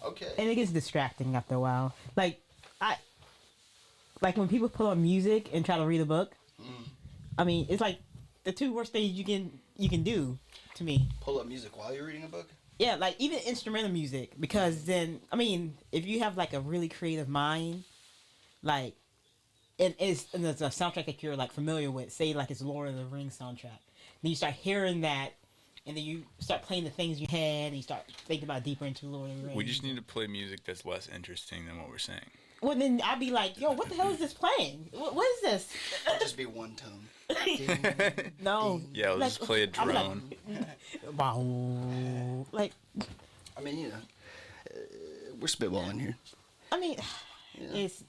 Okay. And it gets distracting after a while. I like when people put on music and try to read a book. I mean, it's like the two worst things you can do to me. Pull up music while you're reading a book? Yeah, like even instrumental music, because then I mean, if you have like a really creative mind, like and it's a soundtrack that you're like familiar with, say like it's Lord of the Rings soundtrack, then you start hearing that, and then you start playing the things you had, and you start thinking about deeper into Lord of the Rings. We just need to play music that's less interesting than what we're saying. Well, then I'd be like, yo, what the hell is this playing? What is this? It'll just be one tone. No. Yeah, let's just play a drone. Wow. Like, I mean, you know, we're spitballing here. I mean, it's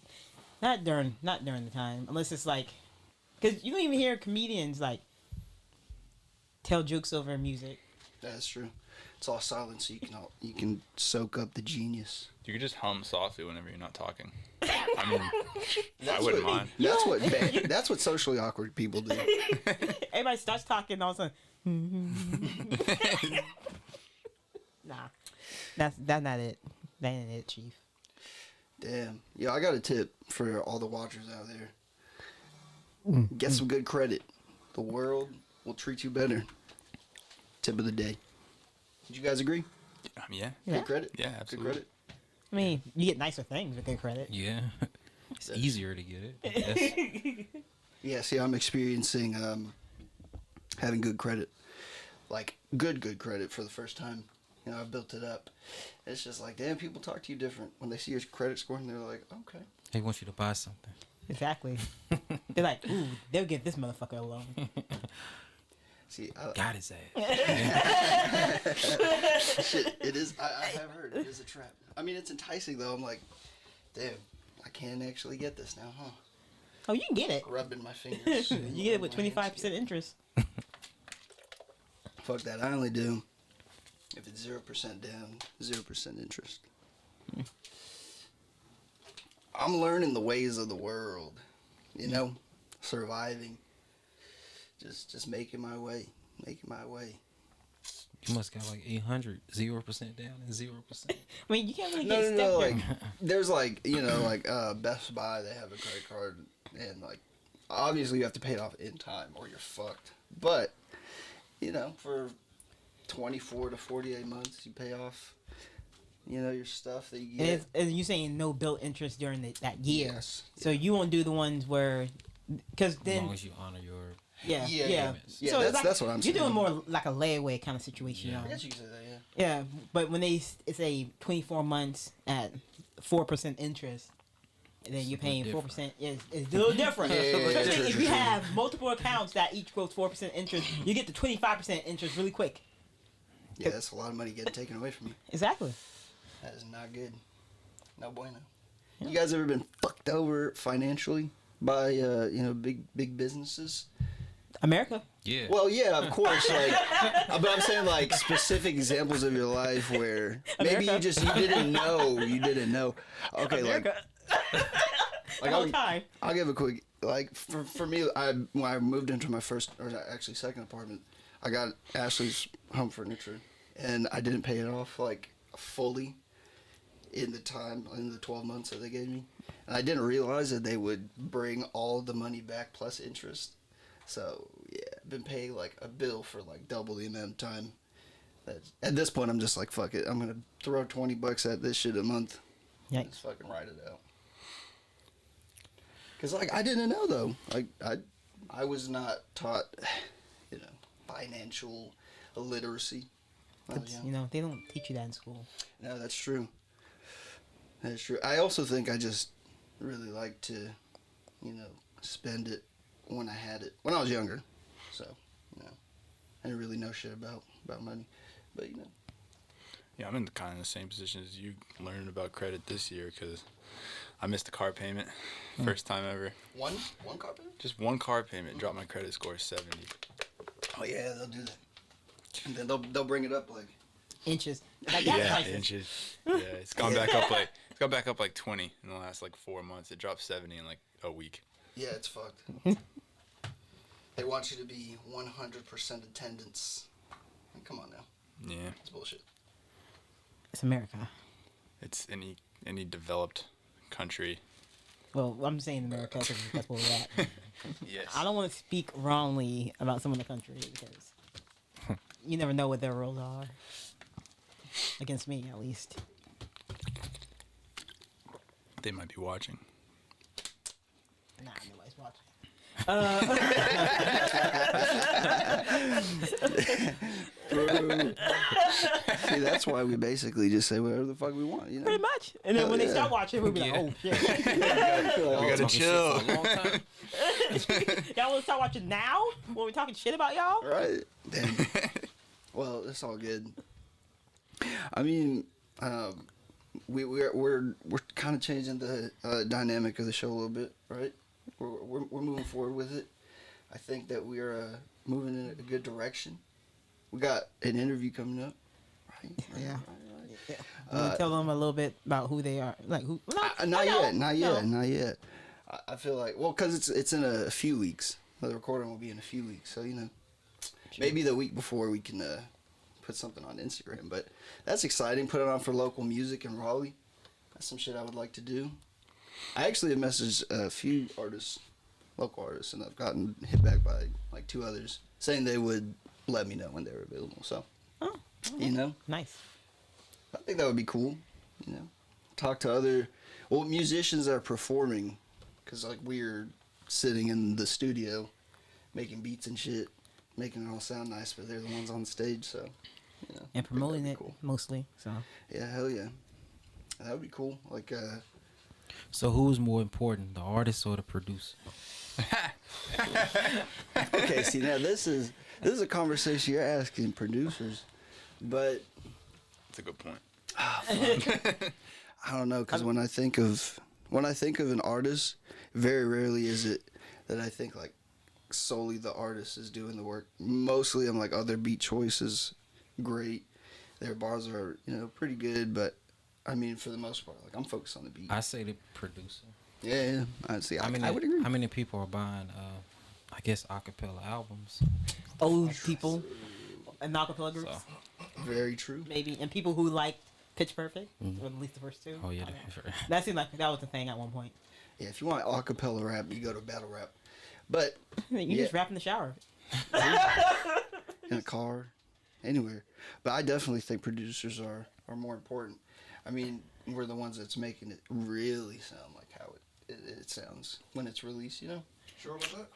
not during the time, unless it's like, because you don't even hear comedians like tell jokes over music. That's true. It's all silent, so you can soak up the genius. You could just hum softly whenever you're not talking. I mean, I wouldn't mind. That's what socially awkward people do. Everybody starts talking, all of a sudden. Nah, that's not it. That ain't it, Chief. Damn. Yo, I got a tip for all the watchers out there. Get some good credit. The world will treat you better. Tip of the day. Did you guys agree? Yeah. Good credit? Yeah, absolutely. Good credit? I mean, you get nicer things with good credit. Yeah. It's easier to get it, I guess. Yeah, see, I'm experiencing having good credit. Like, good credit for the first time. You know, I built it up. It's just like, damn, people talk to you different. When they see your credit score, and they're like, okay. They want you to buy something. Exactly. They're like, ooh, they'll give this motherfucker a loan. See, Got his ass. shit, it is, I have heard, it is a trap. I mean, it's enticing, though. I'm like, damn, I can actually get this now, huh? Oh, you can get it. Rubbing my fingers. You get it with 25% interest. Fuck that, I only do if it's 0% down, 0% interest. I'm learning the ways of the world, you know, surviving, just making my way. You must got like 800, 0% down and 0%. I mean, you can't really No, get no, stuck like, there's like, you know, like Best Buy, they have a credit card, and like, obviously you have to pay it off in time or you're fucked. But, you know, for 24 to 48 months, you pay off, you know, your stuff that you get. And you're saying no built interest during that year. Yes. So you won't do the ones where, because then. As long as you honor your Yeah. Yeah, So it's that's what I'm saying. You're doing more like a layaway kind of situation. Yeah. I guess you could say that, yeah. Yeah, but when it's a 24 months at 4% interest, and then you're paying 4%, it's a little different. Yeah, Especially if true. you have multiple accounts that each grows 4% interest, you get to 25% interest really quick. Yeah, that's a lot of money getting taken away from you. Exactly. That is not good. No bueno. You guys ever been fucked over financially by, you know, big businesses? America. yeah. Well, yeah, of course. Like, but I'm saying like specific examples of your life where maybe you didn't know. Okay, America. like All the time. I'll give a quick like for me. When I moved into my first or actually second apartment, I got Ashley's home furniture, and I didn't pay it off like fully in the 12 months that they gave me, and I didn't realize that they would bring all the money back plus interest. So, yeah, I've been paying, like, a bill for, like, double the amount of time. At this point, I'm just like, fuck it. I'm going to throw $20 at this shit a month. Yikes. Just fucking write it out. Because, like, I didn't know, though. Like, I was not taught, you know, financial literacy. You know, they don't teach you that in school. No, that's true. That's true. I also think I just really like to, you know, spend it when I had it, when I was younger. So, you know, I didn't really know shit about money. But, you know. Yeah, I'm in kind of the same position as you, learning about credit this year because I missed a car payment. First time ever. One car payment? Just one car payment dropped my credit score to 70. Oh, yeah, they'll do that. And then they'll bring it up, like. Inches. Like gas Yeah, prices. inches. Yeah, it's gone back up like 20 in the last like 4 months. It dropped 70 in like a week. Yeah, it's fucked. They want you to be 100% attendance. Like, come on now. Yeah. It's bullshit. It's America. It's any developed country. Well, I'm saying America because that's where we're at. Yes. I don't want to speak wrongly about some of the country because you never know what their rules are. Against me, at least. They might be watching. Nah, nobody's watching. See, that's why we basically just say whatever the fuck we want, you know? Pretty much. And then Hell when they yeah. start watching, we'll be like, Yeah. oh shit. We gotta Talking shit chill. for a long time. Y'all want to start watching now when we're talking shit about y'all? Right. Damn. Well, it's all good. I mean, we're kind of changing the dynamic of the show a little bit, right? We're moving forward with it. I think that we're moving in a good direction. We got an interview coming up, right? Yeah. Right. You want to tell them a little bit about who they are? Like who? Not yet. No. Not yet. I feel like, well, because it's in a few weeks. The recording will be in a few weeks, so you know, maybe the week before we can put something on Instagram. But that's exciting. Put it on for local music in Raleigh. That's some shit I would like to do. I actually have messaged a few artists, local artists, and I've gotten hit back by like 2 others saying they would let me know when they were available. So, you know, Nice. I think that would be cool. You know, talk to other musicians that are performing, because like we're sitting in the studio making beats and shit, making it all sound nice, but they're the ones on stage. So, you know, And promoting that'd it be cool. mostly. So Yeah, hell yeah, that would be cool. Like, So who's more important, the artist or the producer? okay, see now this is a conversation you're asking producers, but That's a good point. I don't know, because when I think of an artist, very rarely is it that I think like solely the artist is doing the work. Mostly I'm like, oh, their beat choice is great, their bars are, you know, pretty good, but I mean for the most part, like I'm focused on the beat. I say the producer. Yeah, I see. I mean, I would agree. how many people are buying, I guess, acapella albums? old people and acapella groups, So, Very true. maybe, and people who like Pitch Perfect, or at least the first 2. oh yeah, Okay. for sure. That seemed like that was the thing at one point. Yeah, if you want acapella rap, you go to battle rap, but You Yeah. just rap in the shower. in a car, anywhere. But I definitely think producers are more important. I mean, we're the ones that's making it really sound like how it sounds when it's released, you know? Sure about that?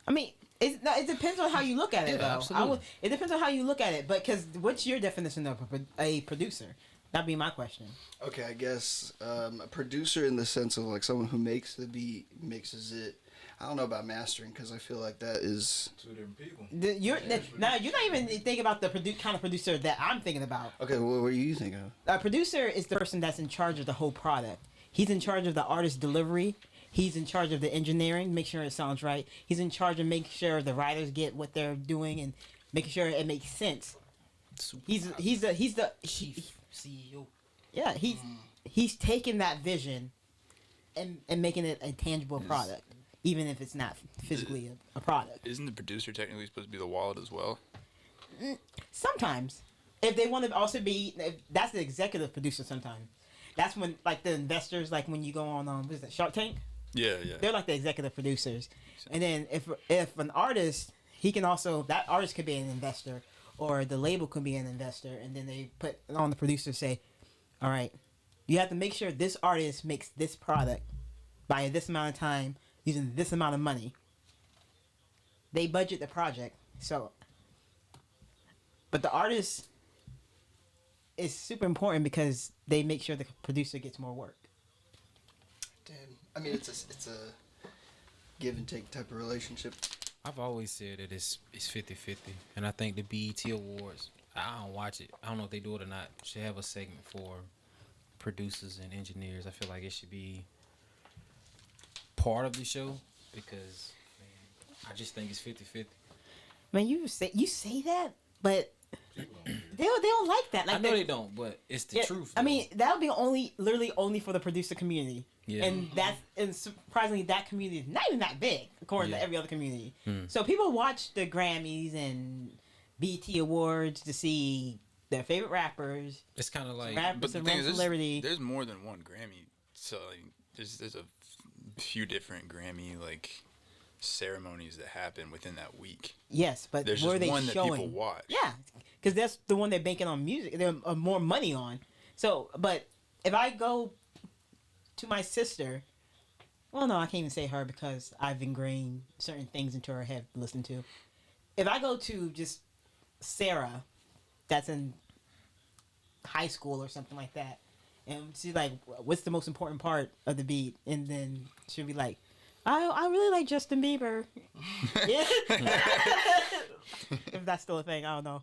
I mean, it depends on how you look at it, Yeah, though. absolutely. It depends on how you look at it, but because what's your definition of a producer? That'd be my question. Okay, I guess a producer in the sense of like someone who makes the beat, mixes it. I don't know about mastering because I feel like that is... 2 different people. You're not even thinking about the kind of producer that I'm thinking about. Okay, well, what do you think of? A producer is the person that's in charge of the whole product. He's in charge of the artist delivery. He's in charge of the engineering, make sure it sounds right. He's in charge of making sure the writers get what they're doing and making sure it makes sense. He's the Chief CEO. yeah, he's taking that vision and making it a tangible product, even if it's not physically a product. Isn't the producer technically supposed to be the wallet as well? Sometimes, if they want to also be, that's the executive producer. Sometimes, that's when like the investors, like when you go on what is that, Shark Tank? Yeah, yeah. They're like the executive producers. And then if an artist, he can also, that artist could be an investor, or the label could be an investor, and then they put on the producer, say, all right, you have to make sure this artist makes this product by this amount of time using this amount of money. They budget the project. So, but the artist is super important because they make sure the producer gets more work. Damn. I mean, it's a give and take type of relationship. I've always said that it's 50-50, and I think the BET Awards, I don't watch it. I don't know if they do it or not. Should have a segment for producers and engineers. I feel like it should be part of the show because man, I just think it's 50-50. Man, you say that, but they don't like that. Like I know they don't, but it's the truth. I though. mean, that would be literally only for the producer community. Yeah. And surprisingly, that community is not even that big according Yeah. to every other community. Hmm. So people watch the Grammys and BET Awards to see their favorite rappers, It's kind of like But rappers the and thing rap is, celebrity. there's more than one Grammy. So like, there's a few different Grammy like ceremonies that happen within that week. Yes, but There's where are just they one that showing? people watch. Yeah, because that's the one they're banking on music. They're more money on. So, but if I go to my sister, well, no, I can't even say her because I've ingrained certain things into her head to listen to. If I go to just Sarah, that's in high school or something like that, and she's like, "What's the most important part of the beat?" And then she'll be like, I really like Justin Bieber. Yeah. If that's still a thing, I don't know.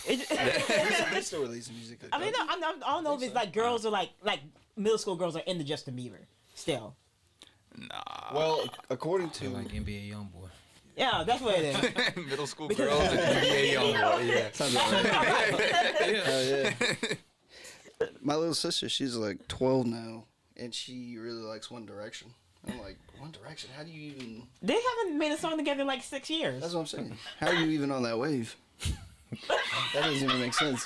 They still release music. Like I mean, that. I don't know if it's like girls are like middle school girls are into Justin Bieber still. Nah. Well, according to like NBA YoungBoy. Yeah, that's what it is. Middle school Because- girls and NBA young boy. Yeah. sounds about right. Hell yeah. My little sister, she's like 12 now, and she really likes One Direction. I'm like, One Direction? How do you even? They haven't made a song together in like 6 years. That's what I'm saying. How are you even on that wave? That doesn't even make sense.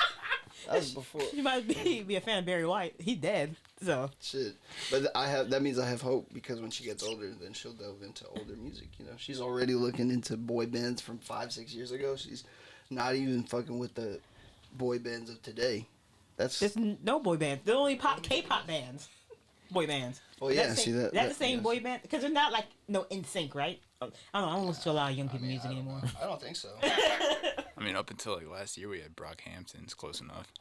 That was before. You might be a fan of Barry White. He's dead. So Shit. But that means I have hope because when she gets older, then she'll delve into older music. You know, she's already looking into boy bands from 5-6 years ago. She's not even fucking with the boy bands of today. That's there's no boy bands. They're only K-pop bands. Boy bands. well, yeah. That's See that? That's the same yes. boy band because they're not like no NSYNC, right? I don't listen to a lot of young people music anymore. I don't think so. I mean, up until like last year, we had Brockhampton's close enough.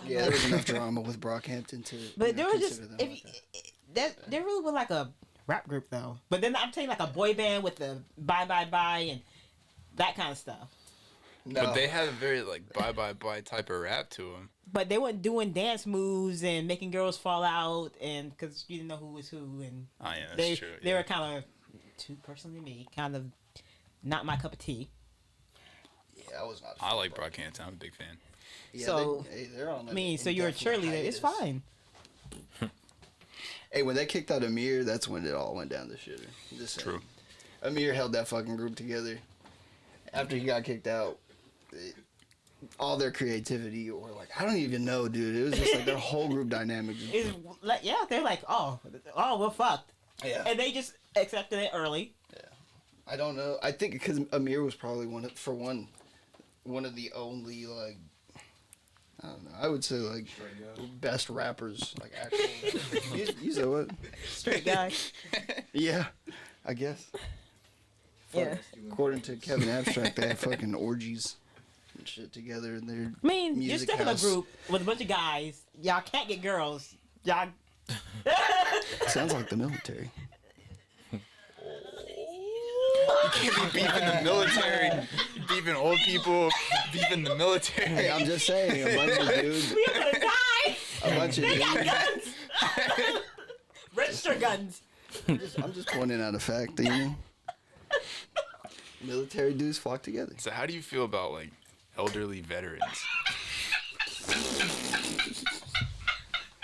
Yeah, there was enough drama with Brockhampton to. But there was just consider them if like that. they really were like a rap group though. But then I'm saying like a boy band with the bye bye bye and that kind of stuff. No. But they had a very like bye bye bye type of rap to them. But they weren't doing dance moves and making girls fall out and because you didn't know who was who and Oh yeah, that's they true. they yeah. were kind of, too personally to me, kind of not my cup of tea. Yeah, I was not. a I fan like of Brockhampton. I'm a big fan. Yeah, So, they're on. I mean, so you're a cheerleader. It's fine. Hey, when they kicked out Amir, that's when it all went down the shitter. Just saying. True. Amir held that fucking group together. After he got kicked out, all their creativity, or like, I don't even know, dude. It was just like their whole group dynamic. It's like, yeah, they're like, oh, we're fucked. Yeah. And they just accepted it early. I don't know. I think because Amir was probably one of the only like, I don't know. I would say like best rappers, like actual. you said what? Straight guy. Yeah, I guess. Yeah. According to Kevin Abstract, they have fucking orgies and shit together in their I mean, you're music stuck in a house. group with a bunch of guys. Y'all can't get girls. Y'all. Sounds like the military. You can't be beefing the military, beefing old people, beefing the military. Hey, I'm just saying, a bunch of dudes, We're gonna die. a bunch of They got dudes. guns. Register guns. I'm just pointing out a fact, you know. Military dudes flock together. So how do you feel about like elderly veterans?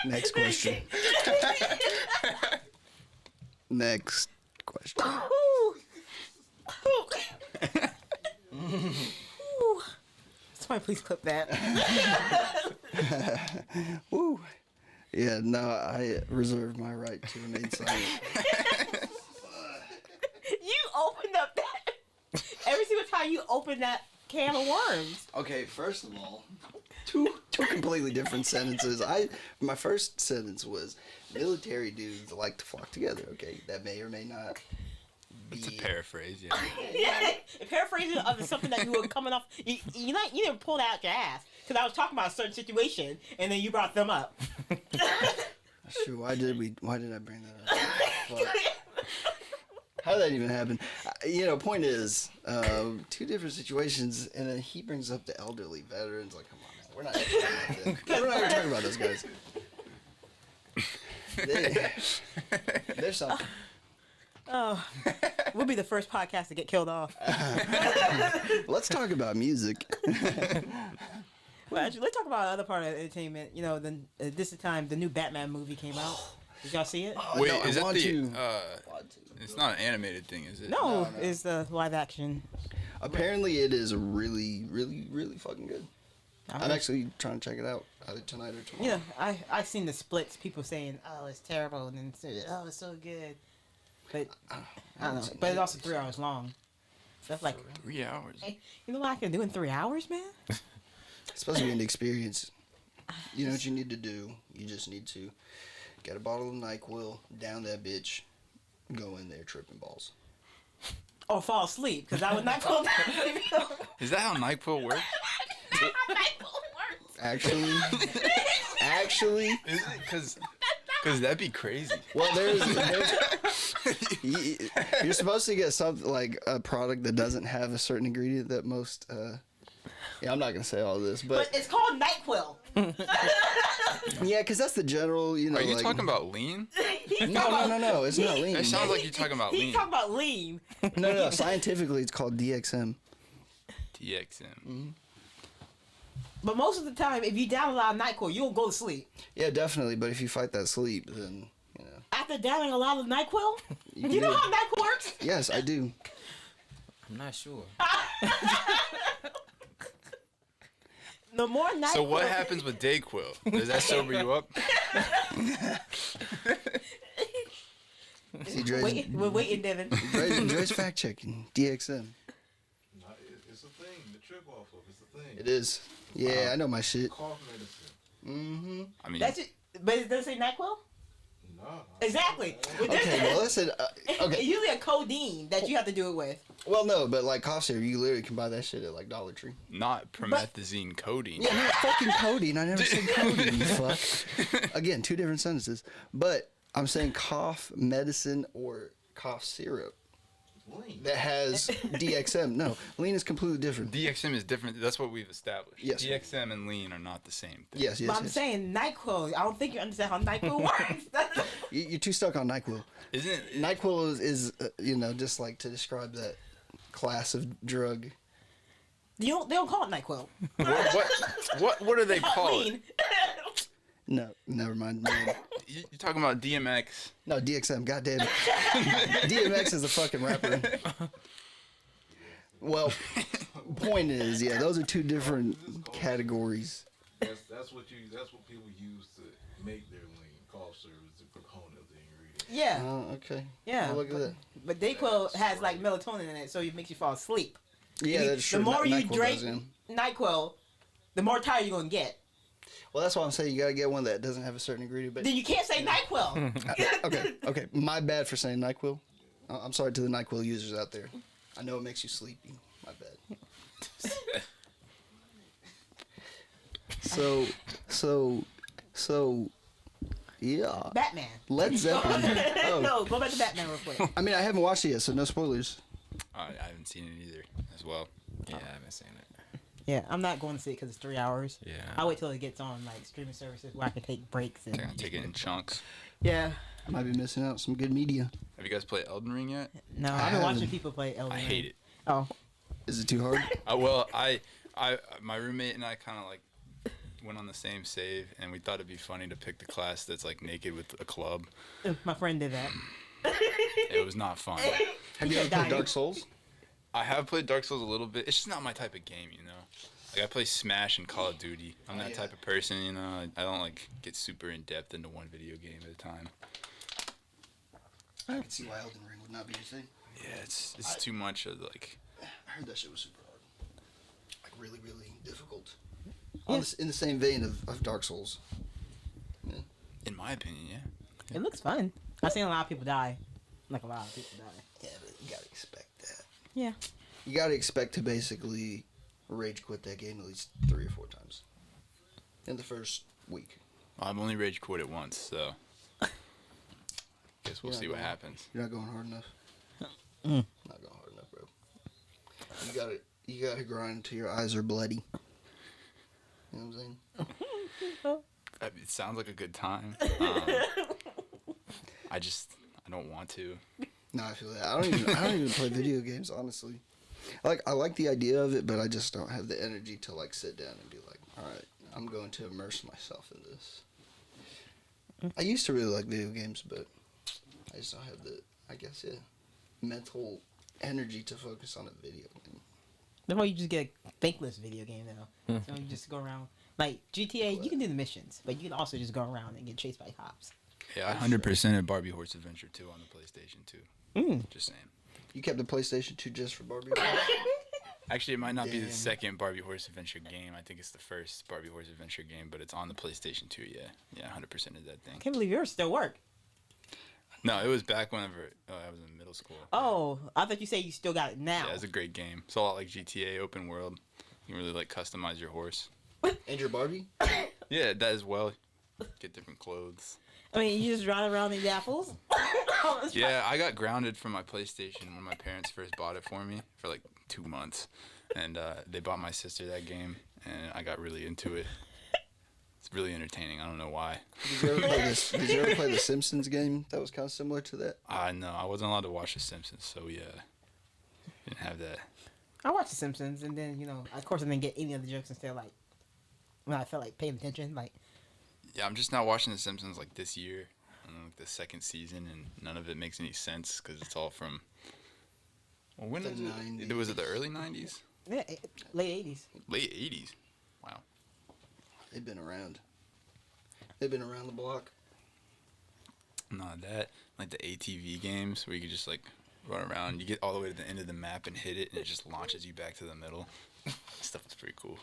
Next question. Next question. Ooh. Ooh. Somebody please clip that. Woo. Yeah, no, I reserve my right to remain silent. You opened up that. Every single time you open that can of worms. Okay, first of all, two completely different sentences. My first sentence was military dudes like to flock together. Okay, that may or may not be. It's a paraphrase, yeah. Yeah, paraphrasing of something that you were coming off. You didn't pull that out your ass because I was talking about a certain situation and then you brought them up. Shoot, why did I bring that up? Fuck. How did that even happen? Point is, two different situations, and then he brings up the elderly veterans. Like, come on, man, we're not even talking about them. We're not even talking about those guys. There's something. Oh, we'll be the first podcast to get killed off. Let's talk about music. Well, actually, let's talk about another part of entertainment. This time the new Batman movie came out. Did y'all see it? Wait, no, I is that want the? to. It's not an animated thing, is it? No, it's the live action. Apparently, it is really, really, really fucking good. I'm actually trying to check it out either tonight or tomorrow. Yeah, I seen the splits. People saying, "Oh, it's terrible," and then say, "Oh, it's so good." But I don't know. But it's also 3 hours long. So that's like, 3 hours. hey, you know what I can do in 3 hours, man? It's supposed to be an experience. You know what you need to do? You just need to get a bottle of NyQuil, down that bitch, go in there tripping balls. Or fall asleep, because I would not go down. Is that how NyQuil works? Actually, Is it? Because that'd be crazy. well, you're supposed to get something like a product that doesn't have a certain ingredient that most. Yeah, I'm not gonna say all this, But it's called NyQuil. yeah, because that's the general. You know, Are you like, talking about lean? No. It's not lean. It sounds like you're talking about He's lean. talking about lean. No. Scientifically, it's called DXM. DXM. But most of the time, if you down a lot of NyQuil, you'll go to sleep. Yeah, definitely. But if you fight that sleep, then you know. After downing a lot of NyQuil, You you know do. how NyQuil works? Yes, I do. I'm not sure. The more NyQuil. So what happens with Dayquil? Does that sober you up? See, Dre's, We're waiting, Devin. Dre's fact checking DXM. It's a thing to trip off of. It's a thing. It is. Yeah, Wow. I know my shit. Cough medicine. Mm-hmm. I mean, That's it. But it doesn't say NyQuil? No. Exactly. Well, Okay, well, listen. It's Okay. usually a codeine that you have to do it with. Well, no, but like cough syrup, you literally can buy that shit at like Dollar Tree. not promethazine codeine. Yeah, not fucking codeine. I never said codeine, you fuck. Again, two different sentences. But I'm saying cough medicine or cough syrup Lean. that has DXM. No, lean is completely different. DXM is different. That's what we've established. Yes. DXM and lean are not the same thing. Yes, yes, But I'm yes. saying NyQuil. I don't think you understand how NyQuil works. You're too stuck on NyQuil. Isn't it? NyQuil is you know, just like to describe that class of drug. They don't call it NyQuil. What do they call it? Lean. No, never mind. Man. You're talking about DMX. No, DXM. Goddamn it. DMX is a fucking rapper. Well, point is, yeah, those are two different categories. That's what people use to make their lean. Cough syrup is the proponent of the ingredient. Yeah, Oh, okay. yeah. Well, look at that. But Dayquil has like melatonin in it, so it makes you fall asleep. Yeah, You- that's true. The more you NyQuil drink does, yeah. NyQuil, the more tired you're gonna get. Well, that's why I'm saying you gotta get one that doesn't have a certain ingredient. But Then you can't say NyQuil. okay. My bad for saying NyQuil. I'm sorry to the NyQuil users out there. I know it makes you sleepy. My bad. So, yeah. Batman. Led Zeppelin. Oh, No, go back to Batman real quick. I mean, I haven't watched it yet, so no spoilers. I haven't seen it either, as well. Yeah, I haven't seen it. Yeah, I'm not going to see it because it's 3 hours. Yeah. I'll wait till it gets on like streaming services where I can take breaks and. They're gonna take it in chunks. Yeah. I might be missing out some good media. Have you guys played Elden Ring yet? No, I I've been watching haven't. people play Elden I Ring. hate it. Oh. Is it too hard? Well, my roommate and I kind of like went on the same save, and we thought it'd be funny to pick the class that's like naked with a club. My friend did that. It was not fun. Have you ever played Dark Souls? I have played Dark Souls a little bit. It's just not my type of game, you know. Like I play Smash and Call of Duty. I'm that yeah. type of person, you know. I don't like get super in depth into one video game at a time. I can see why Elden Ring would not be your thing. Yeah, it's too much of like. I heard that shit was super hard. Like really, really difficult. In the same vein of Dark Souls. Yeah. In my opinion, yeah. It looks fun. I've seen a lot of people die. Like a lot of people die. Yeah, but you gotta expect that. Yeah. You gotta expect to basically rage quit that game at least 3 or 4 times in the first week. I've only rage quit it once, so. Guess we'll Yeah, see what no. happens. You're not going hard enough. Not going hard enough, bro. You gotta grind until your eyes are bloody. You know what I'm saying? It sounds like a good time. I don't want to. No, I feel that. I don't even play video games, honestly. I like the idea of it, but I just don't have the energy to like sit down and be like, all right, I'm going to immerse myself in this. I used to really like video games, but I just don't have the, I guess, yeah, mental energy to focus on a video game. That's why you just get a thankless video game now. So you just go around. Like GTA, you can do the missions, but you can also just go around and get chased by cops. Yeah, I 100% of Barbie Horse Adventure 2 on the PlayStation 2. Just saying. You kept the PlayStation 2 just for Barbie? Actually, it might not be the Damn. second Barbie Horse Adventure game. I think it's the first Barbie Horse Adventure game, but it's on the PlayStation 2, yeah. Yeah, 100% of that thing. I can't believe yours still work. No, it was back whenever I was in middle school. Oh, I thought you said you still got it now. Yeah, it's a great game. It's a lot like GTA, open world. You can really, like, customize your horse. And your Barbie? Yeah, that as well. Get different clothes. I mean, you just ride around these apples. Yeah, I got grounded from my PlayStation when my parents first bought it for me for like 2 months. And they bought my sister that game, and I got really into it. It's really entertaining. I don't know why. Did you ever play the Simpsons game that was kind of similar to that? No, I wasn't allowed to watch The Simpsons, so yeah. Didn't have that. I watched The Simpsons, and then, of course, I didn't get any of the jokes until, like, when I felt like paying attention. Like, Yeah, I'm just not watching The Simpsons like this year. Like the second season, and none of it makes any sense because it's all from. Well, when The was 90s. it? Was it the early 90s? yeah, late 80s. Late 80s. Wow. They've been around. They've been around the block. Not that. Like the ATV games where you could just like run around. You get all the way to the end of the map and hit it, and it just launches you back to the middle. Stuff is pretty cool.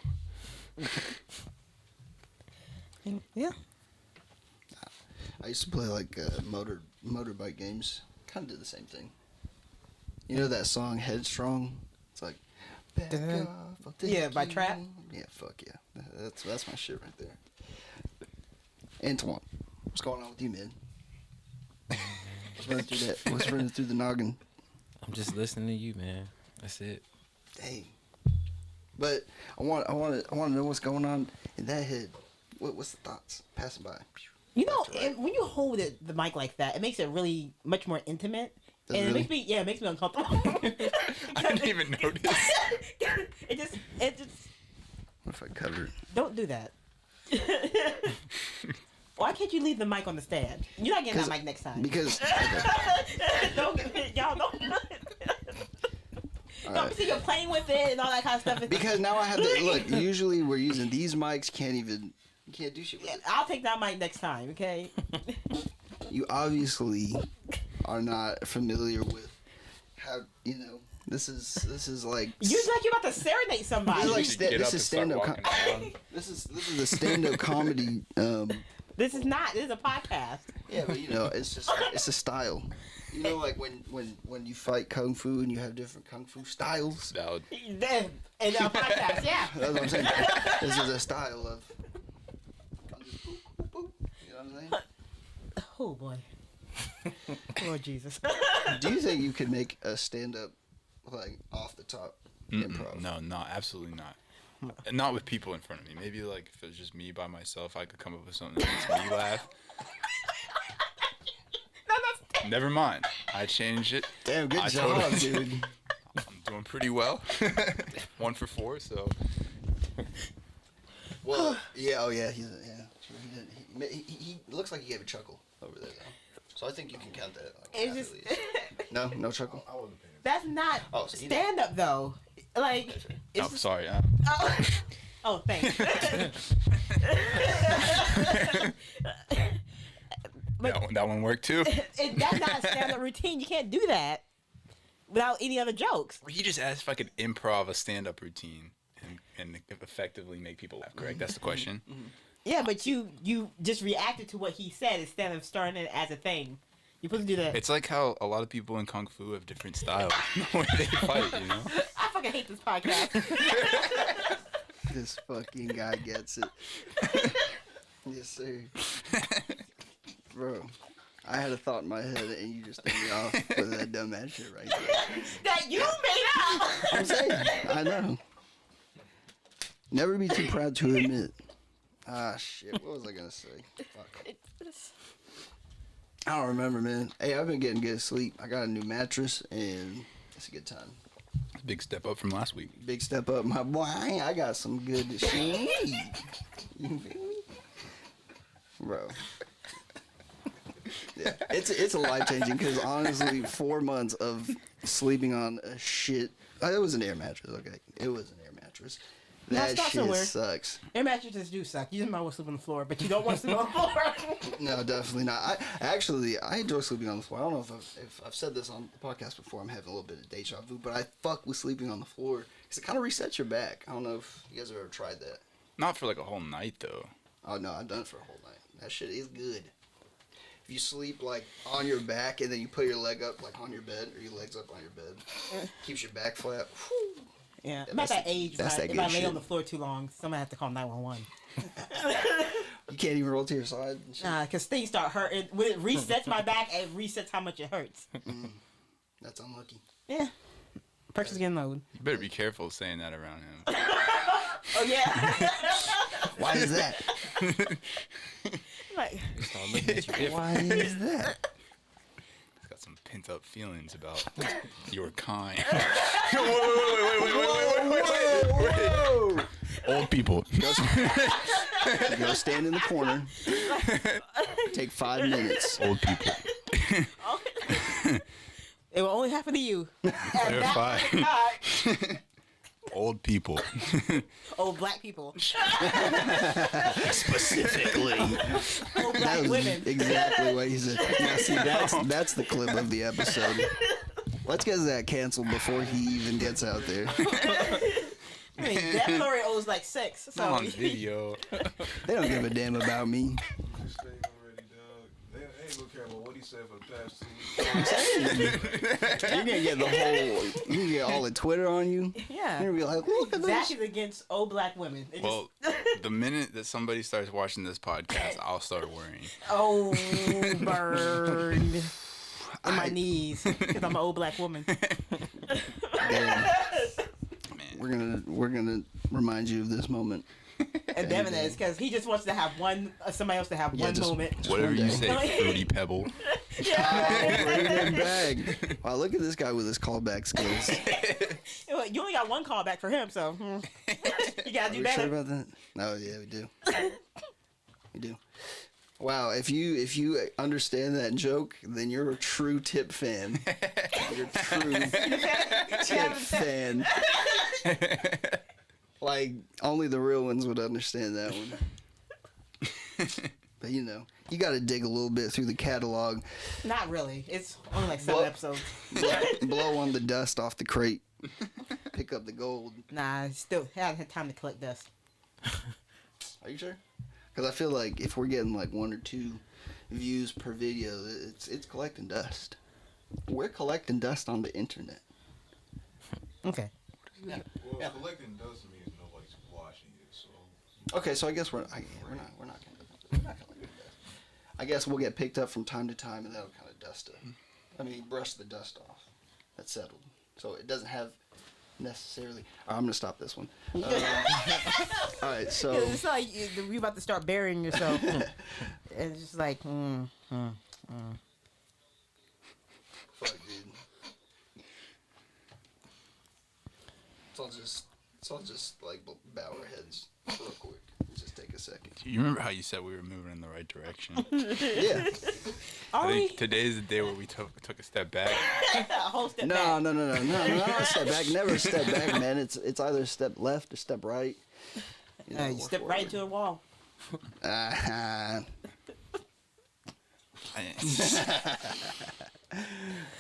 Yeah. I used to play like motorbike games. Kind of did the same thing. You know that song Headstrong? It's like back Dun-dun. off, I'll take Yeah, by you Trap? home. Yeah, fuck yeah. That's my shit right there. Antoine, what's going on with you, man? What's running through that? What's running through the noggin? I'm just listening to you, man. That's it. Dang. But I want to know what's going on in that head. What's the thoughts passing by? Left to right. When you hold the mic like that, it makes it really much more intimate. Does And it it makes me uncomfortable. I didn't even notice. it just What if I cover it? don't do that. Why can't you leave the mic on the stand? You're not getting that mic next time. Because don't y'all don't. all Don't right. see you're playing with it and all that kind of stuff. Because now I have to look. Usually we're using these mics. You can't do shit with it. I'll take that mic next time, okay? You obviously are not familiar with how this is like You're like you're about to serenade somebody. You're like You should get this up is and start stand-up walking around. this is a stand-up comedy. This is a podcast. Yeah, but it's a style. You know, like when you fight kung fu and you have different kung fu styles. Valid. Then in a podcast, yeah. That's what I'm saying. This is a style of. You know what I'm saying? Oh boy. Lord Jesus. Do you think you could make a stand-up like off the top improv? No, absolutely not. Not with people in front of me. Maybe like if it was just me by myself, I could come up with something that makes me laugh. Never mind. I changed it. Damn, good I job, totally- dude. I'm doing pretty well. 1 for 4, so. Well, yeah, oh yeah, he looks like he gave a chuckle over there though. So I think you can count that. Like, It's half just at least. No chuckle. I wasn't paying that's not Oh, so you stand up though. Like it's Oh, just, sorry. oh thanks. That one worked too. That's not a stand up routine. You can't do that without any other jokes. He just asked if I could improv a stand-up routine and effectively make people laugh. Correct? That's the question. Yeah, but you just reacted to what he said instead of starting it as a thing. You're supposed to do that. It's like how a lot of people in kung fu have different styles the way they fight. You know. I fucking hate this podcast. This fucking guy gets it. Yes, sir. Bro, I had a thought in my head and you just threw me off with that dumbass shit right there. That you made up. I'm saying, I know. Never be too proud to admit. Ah, shit. What was I gonna say? Fuck. I don't remember, man. Hey, I've been getting good sleep. I got a new mattress, and it's a good time. Big step up from last week. Big step up, my boy. I got some good shit. You feel me? Bro. Yeah, it's a life changing because honestly, 4 months of sleeping on a shit. It was an air mattress. Okay, it was an air mattress. No, That stop shit somewhere. sucks. Air mattresses do suck. You just might want to sleep on the floor, but you don't want to sleep on the floor. No, definitely not. I enjoy sleeping on the floor. I don't know if I've said this on the podcast before. I'm having a little bit of deja vu, but I fuck with sleeping on the floor because it kind of resets your back. I don't know if you guys have ever tried that. Not for like a whole night though. Oh no, I've done it for a whole night. That shit is good. If you sleep like on your back and then you put your leg up like on your bed or your legs up on your bed, keeps your back flat. Whew. Yeah, I'm at that age. That's that If good I lay shit. on the floor too long, somebody have to call 911. You can't even roll to your side. And shit. Nah, because things start hurting. When it resets my back, it resets how much it hurts. That's unlucky. Yeah. Pressure's getting low. You better be careful saying that around him. Oh, yeah. Why is that? Like, They start looking at you different. Why is that? He's got some pent up feelings about your kind. Whoa! Old people. Go stand in the corner. Take 5 minutes. Old people. it will only happen to you. They're fine. Old people. Old black people. Specifically. Old black That was women. exactly what he said. Now, see, that's the clip of the episode. Let's get that canceled before he even gets out there. I mean, Devin already owes like 6. Not So on video. They don't give a damn about me. Just stay already, dog. They ain't gonna care about what he said for the past 2 weeks. You're gonna get the whole. You can get all the Twitter on you. yeah. You're gonna be like, look at Zach this. is against old black women. It Well, the minute that somebody starts watching this podcast, I'll start worrying. just, oh, burned in my I- knees because I'm an old black woman. Damn. Man. We're gonna remind you of this moment. And Devin is because he just wants to have somebody else to have Yeah, one just- moment. Whatever you one say, day. Fruity Pebble. Yeah. Bring it back. Wow, look at this guy with his callback skills. You only got one call back for him, so you gotta Are do we better. sure about that? No, yeah, we do. We do. Wow, if you understand that joke, then you're a true Tip fan. You're a true Tip fan. Like, only the real ones would understand that one. But you know, you gotta dig a little bit through the catalog, Not really. It's only like 7 Well- episodes. blow on the dust off the crate, pick up the gold. Nah, still haven't had time to collect dust. Are you sure? Because I feel like if we're getting like 1 or 2 views per video, it's collecting dust. We're collecting dust on the internet. Okay. Well, collecting doesn't mean nobody's watching it, so. Okay, so I guess we're not gonna look at dust. I guess we'll get picked up from time to time, and that'll kind of dust it. I mean, brush the dust off. That's settled. So it doesn't have necessarily. I'm gonna stop this one. All right, so It's like you're about to start burying yourself. And it's just like, fuck, dude. It's all just like bow our heads real quick. Just take a second. Do you remember how you said we were moving in the right direction? Yeah. are I we? think today's the day where we took a step back. A whole step No, back. no, not a step back. Never a step back, man. It's either a step left or step right. You know, You or step right forward. into a wall. I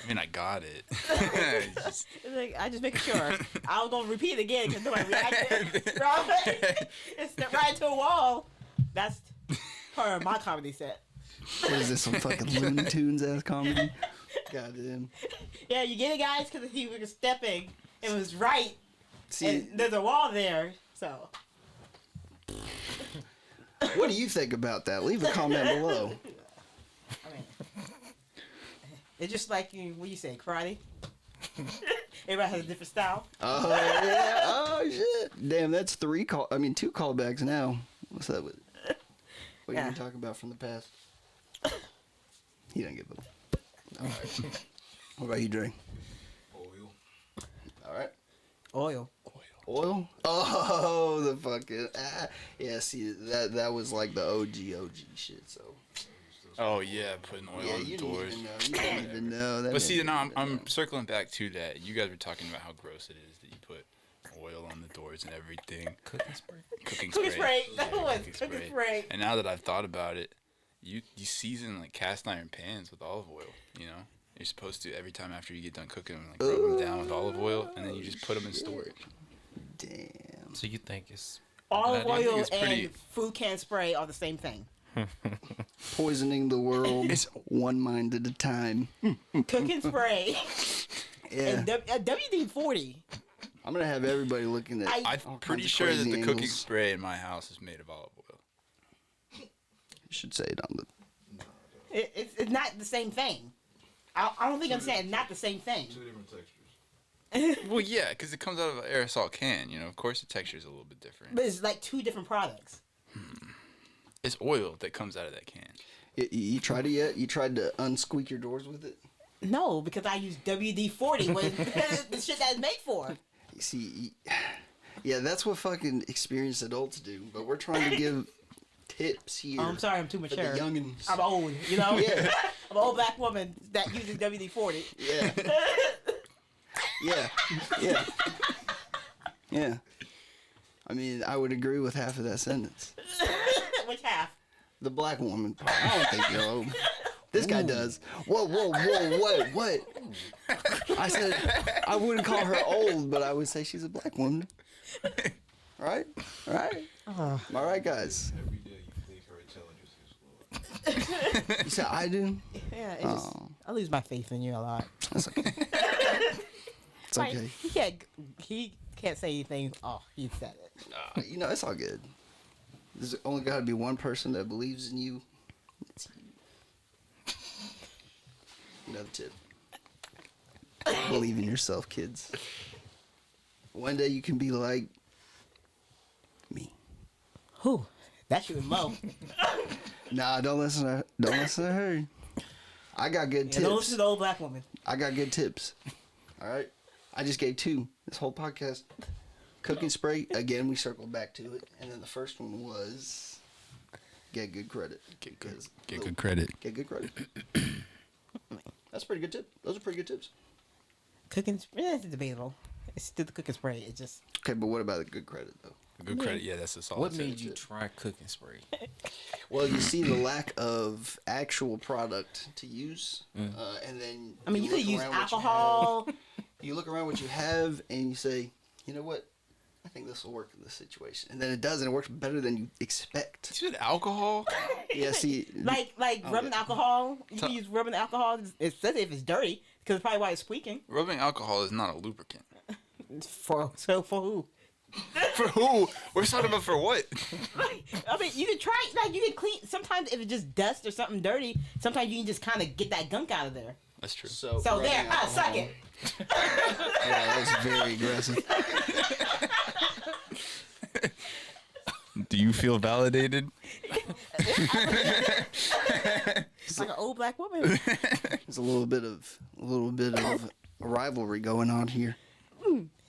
mean, I got it. Just- It's like, I just making sure. I was gonna repeat it again because nobody reacted. Right? It's step right into a wall. That's part of my comedy set. What is this, some fucking Looney Tunes ass comedy? Goddamn. Yeah, you get it, guys, because he was stepping. It was right, See, and there's a wall there. So what do you think about that? Leave a comment below. I mean, it's just like what you say, karate. Everybody has a different style. Oh yeah. Oh shit. Damn, that's 2 callbacks now. What's that with? What Yeah. you been talking about from the past? He didn't give a. All right. What about you, Dre? Oil. All right. Oil. Oil? Oh, the fucking yeah. See, that was like the OG shit. So Oh yeah, putting oil Yeah, on the you didn't doors. even know. You didn't even know. That But see, didn't now even I'm know. circling back to that. You guys were talking about how gross it is that you put oil on the doors and everything. Cooking spray. Cooking Cooking spray. spray. That Yeah, was cooking spray. And now that I've thought about it, you season like cast iron pans with olive oil. You know, you're supposed to every time after you get done cooking them, like rub them down with olive oil, and then you just put them in storage. Damn. So you think it's Olive I think oil it's pretty- and food can spray are the same thing. Poisoning the world one mind at a time. Cooking spray Yeah. and WD-40. I'm gonna have everybody looking at. I- I'm all pretty kinds of sure that crazy the cooking angles. spray in my house is made of olive oil. You should say it on the. It's not the same thing. I don't think I'm saying not the same thing. Two different textures. Well, yeah, because it comes out of an aerosol can. You know, of course the texture is a little bit different. But it's like two different products. It's oil that comes out of that can. You tried it yet? You tried to unsqueak your doors with it? No, because I use WD-40 when the shit that's made for. You see, yeah, that's what fucking experienced adults do. But we're trying to give tips here. Oh, I'm sorry, I'm too for the mature. youngins. I'm old, you know? Yeah. I'm an old black woman that uses WD-40. Yeah. Yeah. Yeah. Yeah. I mean, I would agree with half of that sentence. Which half? The black woman part. I don't think you're old. This guy does. Whoa, whoa, whoa, what? I said I wouldn't call her old, but I would say she's a black woman. Right? Right? All right, guys. Every day you think her intelligence is low. You said I do? Yeah, it's just, I lose my faith in you a lot. That's okay. It's Like, okay. he can't say anything. Oh, he said it. You know, it's all good. There's only got to be one person that believes in you. It's you. Another tip. Believe in yourself, kids. One day you can be like me. Who? That's you and Mo. Nah, don't listen to her. I got good Yeah, tips. don't listen to the old black woman. I got good tips. All right. I just gave 2 this whole podcast. Cooking spray. Again, we circled back to it, and then the first one was get good credit. Get good credit. Get good credit. That's a pretty good tip. Those are pretty good tips. Cooking spray, it's debatable. It's still the cooking spray. It just Okay, but what about the good credit though? Good credit. Yeah, that's a solid. What tip. made you try cooking spray? Well, you see the lack of actual product to use, and then I mean, you could look use around what you alcohol. have. You look around what you have, and you say, you know what? I think this will work in this situation, and then it does, and it works better than you expect. You said alcohol? Yeah, see, like rubbing yeah. alcohol. You can use rubbing alcohol. It says if it's dirty, because probably why it's squeaking. Rubbing alcohol is not a lubricant. For who? For who? We're talking about for what? I mean, you can try. Like you can clean. Sometimes if it's just dust or something dirty, sometimes you can just kind of get that gunk out of there. That's true. So rubbing there, suck alcohol- it. Yeah, that was very aggressive. Do you feel validated? It's like an old black woman. There's a little bit of a rivalry going on here.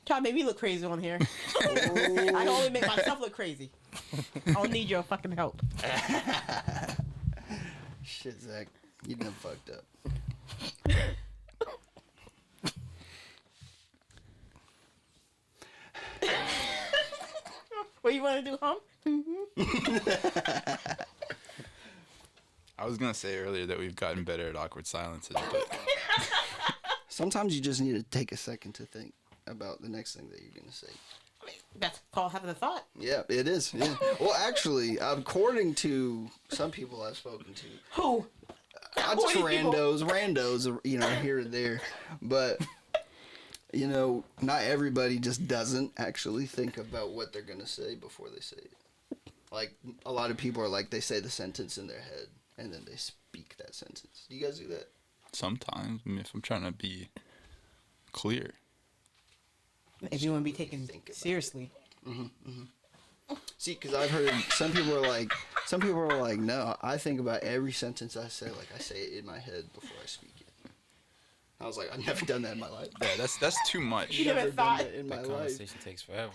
Try to make me look crazy on here. I can only make myself look crazy. I don't need your fucking help. Shit, Zach, you done fucked up. What you want to do, hum? I was gonna say earlier that we've gotten better at awkward silences, but Sometimes you just need to take a second to think about the next thing that you're gonna say. I mean, that's called having a thought. Yeah, it is. Yeah. Well, actually, according to some people I've spoken to, Who? just What do you randos, you know, here and there, but you know, not everybody just doesn't actually think about what they're gonna say before they say it. Like a lot of people are like they say the sentence in their head and then they speak that sentence. Do you guys do that? sometimes, I mean, if I'm trying to be clear, If you want to be taken Think about it. seriously. See, because I've heard some people are like, no, I think about every sentence I say, like I say it in my head before I speak it. I was like, I've never done that in my life. yeah, that's too much. You never Never done thought- that in my That life. conversation takes forever.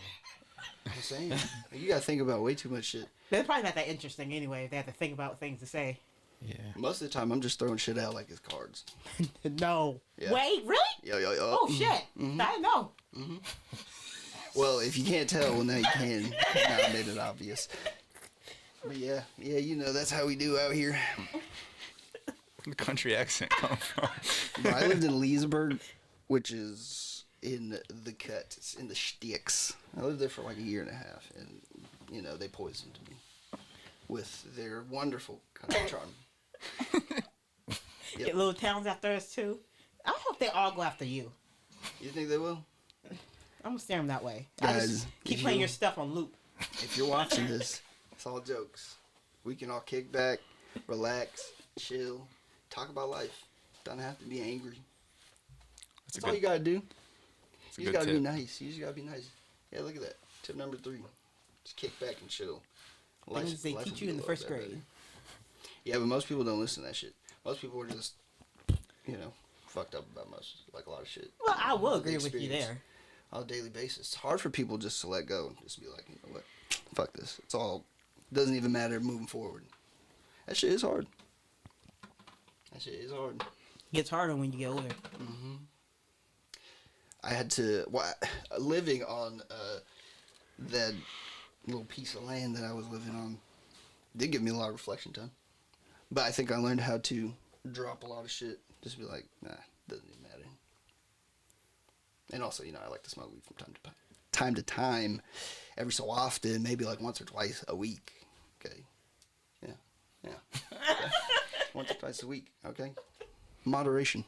I'm saying, you gotta think about way too much shit. They're probably not that interesting anyway. If they have to think about things to say. Yeah. Most of the time, I'm just throwing shit out like it's cards. No. Yeah. Wait, really? Yo. Oh shit! I didn't know. Well, if you can't tell, well, now you can. Now I made it obvious. But yeah, you know, that's how we do out here. Where'd the country accent come from? But I lived in Leesburg, which is in the cut. It's in the sticks. I lived there for like a year and a half, and, you know, they poisoned me with their wonderful country charm. Get little towns after us too. I hope they all go after you. You think they will? I'm gonna steer them that way. I Guys, just keep if playing you- your stuff on loop. If you're watching this, it's all jokes. We can all kick back, relax, chill, talk about life. Don't have to be angry. That's all you gotta do. That's a You just good gotta be tip. nice. You just gotta be nice. Yeah, look at that. Tip number 3. Just kick back and chill. Things they life teach will you be in the a first little bit grade. better. Yeah, but most people don't listen to that shit. Most people are just, you know, fucked up about like a lot of shit. Well, I will They agree with you experience there. on a daily basis. It's hard for people just to let go and just be like, you know what, fuck this. It's all, doesn't even matter moving forward. That shit is hard. That shit is hard. Gets harder when you get older. I had to, living on that little piece of land that I was living on did give me a lot of reflection time. But I think I learned how to drop a lot of shit. Just be like, nah, doesn't even matter. And also, you know, I like to smoke weed from time to time, every so often, maybe like once or twice a week. Okay. Yeah. Okay. Once or twice a week. Okay. Moderation,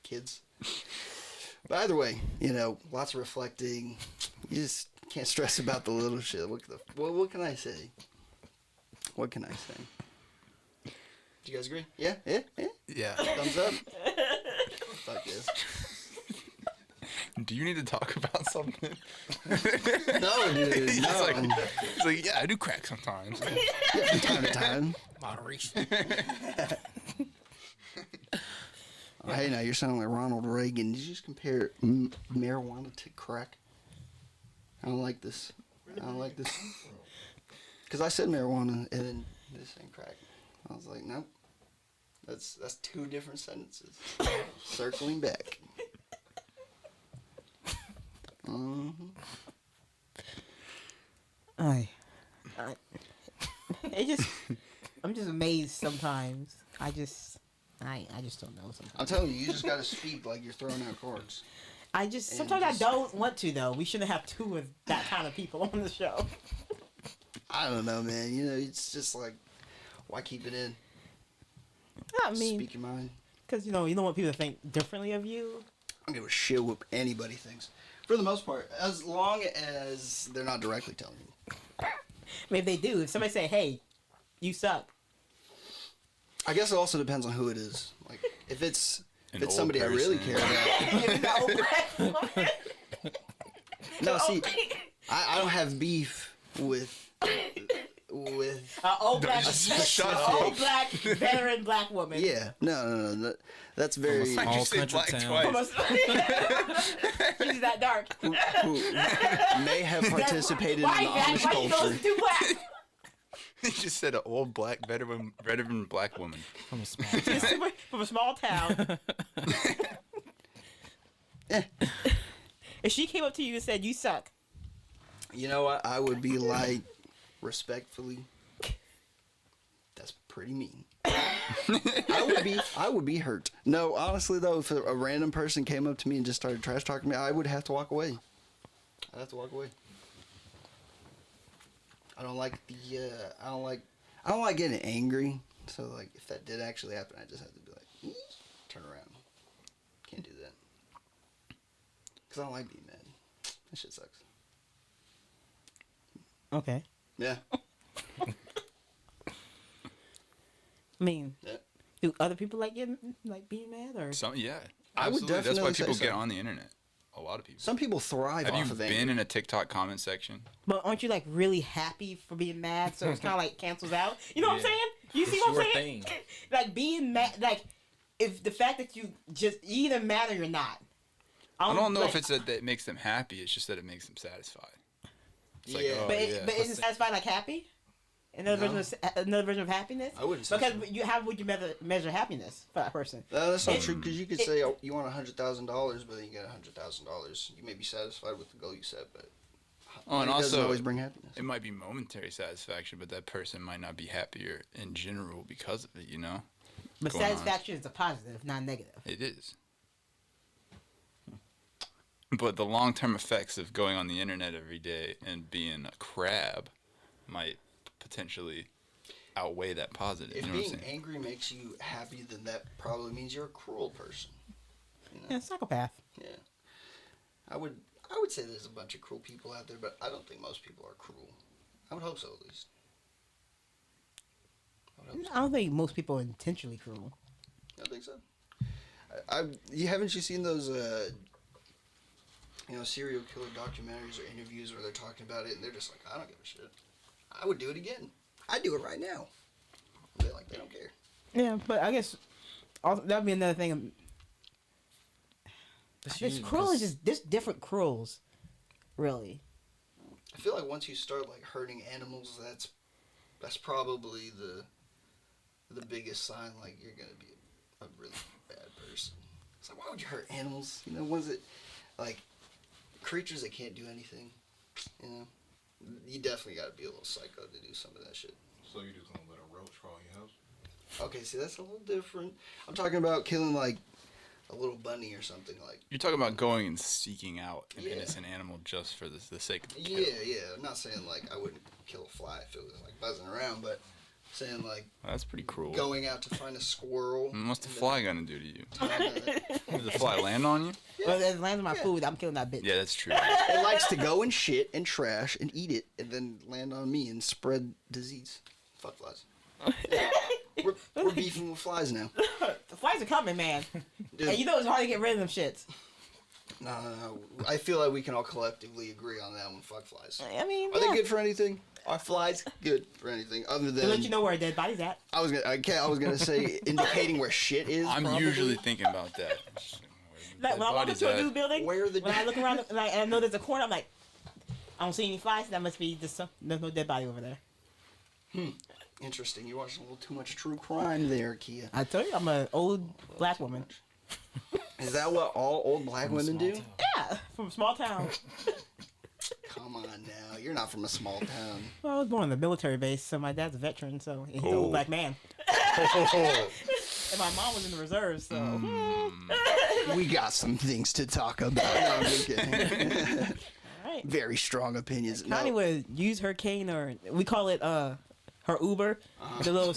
kids. But either way, you know, lots of reflecting. You just can't stress about the little shit. What can I say? What can I say? Do you guys agree? Yeah? Yeah. Thumbs up? Fuck yes. Do you need to talk about something? No, dude. He's No. like, yeah, I do crack sometimes. From time to time. Moderation. Oh, hey, now you're sounding like Ronald Reagan. Did you just compare marijuana to crack? I don't like this. Because I said marijuana and then this ain't crack. I was like, nope. That's 2 different sentences. Circling back. It just, I'm just amazed sometimes. I just don't know sometimes. I'm telling you, you just gotta speak like you're throwing out cards. Sometimes I don't want to though. We shouldn't have 2 of that kind of people on the show. I don't know, man. You know, it's just like, why keep it in? I mean, Speak your mind. because you don't want people to think differently of you. I don't give a shit what anybody thinks. For the most part, as long as they're not directly telling you. I mean, if they do, if somebody say, "Hey, you suck," I guess it also depends on who it is. Like, if it's An old somebody I really person. care about. No, see, Oh. I don't have beef with old black, Shut old up. black veteran black woman. yeah. No. That's very Why'd you All say country black town. twice? She's that dark. who may have participated in the Why Amish why you culture. those 2 black? He just said an old black veteran black woman. From a small town. From a small town. Eh. If she came up to you and said, "You suck," You know what? I would be like, respectfully, that's pretty mean. I would be hurt. No, honestly though, if a random person came up to me and just started trash talking me, I would have to walk away. I'd have to walk away. I don't like I don't like getting angry. So like, if that did actually happen, I just have to be like, turn around. Can't do that. Cause I don't like being mad. That shit sucks. okay. Yeah. I mean, Yeah. do other people like being mad or? Yeah. I would Absolutely. That's why definitely say people so. get on the internet. A lot of people. Some people thrive Have off you of been anger. in a TikTok comment section? But aren't you like really happy for being mad? So it's kind of like cancels out. You know what I'm Yeah. saying? You see It's what I'm your saying? thing. Like being mad, like if the fact that you just either mad or you're not. I don't know like, if it's that it makes them happy. It's just that it makes them satisfied. It's like, Yeah. oh, But, yeah. but isn't satisfied like happy? Another version of happiness. I wouldn't say because so. how would you measure happiness for that person? That's not true because you could say you want $100,000, but then you get $100,000. You may be satisfied with the goal you set, but Oh, and it doesn't also, always bring happiness. it might be momentary satisfaction, but that person might not be happier in general because of it, you know? But going on. satisfaction is a positive, not negative. It is. But the long-term effects of going on the internet every day and being a crab might potentially outweigh that positive. If You know what I'm being saying? angry makes you happy, then that probably means you're a cruel person. You know? Yeah, psychopath. Yeah. I would say there's a bunch of cruel people out there, but I don't think most people are cruel. I would hope so, at least. I would hope so. I don't think most people are intentionally cruel. I don't think so. Haven't you seen those serial killer documentaries or interviews where they're talking about it and they're just like, I don't give a shit. I would do it again. I'd do it right now. They don't care. Yeah, but I guess that'd be another thing. This cruel is just there's different cruels, really. I feel like once you start like hurting animals, that's probably the biggest sign like you're gonna be a really bad person. It's like, why would you hurt animals? You know, ones that like creatures that can't do anything. You know, you definitely got to be a little psycho to do some of that shit. So you just gonna let a roach crawl in your house? Okay, see, that's a little different. I'm talking about killing like a little bunny or something like. You're talking about going and seeking out an Yeah. innocent animal just for the sake of the kill. Yeah. I'm not saying like I wouldn't kill a fly if it was like buzzing around, but saying like That's pretty cruel. going out to find a squirrel. What's the and fly gonna do to you? then- Does the fly land on you? Well, if it lands on my food, I'm killing that bitch. Yeah, that's true. It likes to go and shit and trash and eat it and then land on me and spread disease. Fuck flies. We're beefing with flies now. The flies are coming, man. Dude, And you know it's hard to get rid of them shits. no. I feel like we can all collectively agree on that one. Fuck flies. I mean, Are yeah. they good for anything? Are flies good for anything other To let you than know where a dead body's at. I was gonna say indicating where shit is. I'm probably. usually thinking about that. Like Dead when I walk bodies into a at. new building, Where the when I look around and I know there's a corner, I'm like, I don't see any flies. That must be just there's no dead body over there. Interesting. You're watching a little too much true crime there, Kia. I tell you, I'm an old black woman. Is that what all old black women do? Yeah, from a small town. Come on now. You're not from a small town. Well, I was born in the military base, so my dad's a veteran, so he's an Oh. old black man. And my mom was in the reserves, so. We got some things to talk about. No, I'm just kidding. All right. Very strong opinions. Connie No. would use her cane, or we call it her Uber. The little.